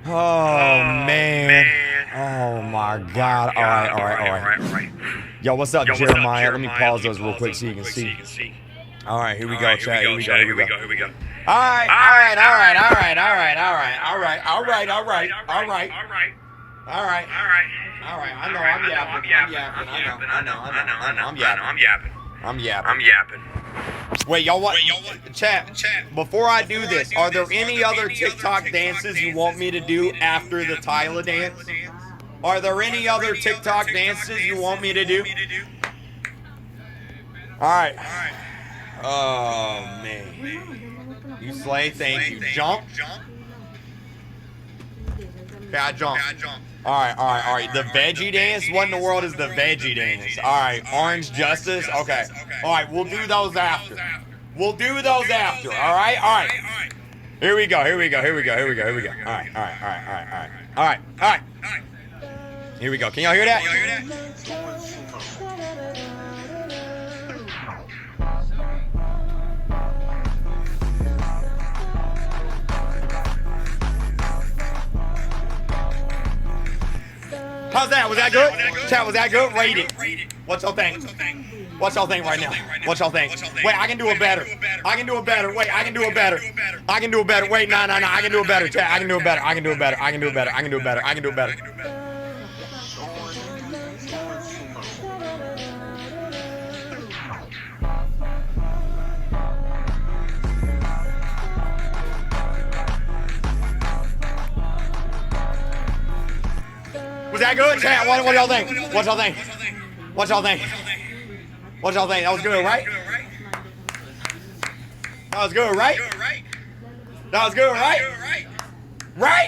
Oh, man. Oh, my God. All right. Yo, what's up, Jeremiah? Let me pause those real quick so you can see. All right, here we go, chat. Here we go. All right. I know I'm yapping. Wait, y'all what? Chat. Before I do this, are there any other TikTok dances you want me to do after the TYLA dance? Are there any other TikTok dances you want me to do? All right. Oh, man. You slay, thank you. Jump. Okay, I jump. All right. The veggie dance? What in the world is the veggie dance? All right, Orange Justice? Okay. All right, we'll do those after. All right. Here we go. All right. Here we go. Can y'all hear that? How's that? Was that good? Chat, was that good? Rate it. What's y'all think? What y'all think right now? What y'all think? Wait, I can do it better. Wait, I can do it better. Wait, I can do it better. I can do it better. Chat, I can do it better. Was that good? Chat, what y'all think? That was good, right? Right?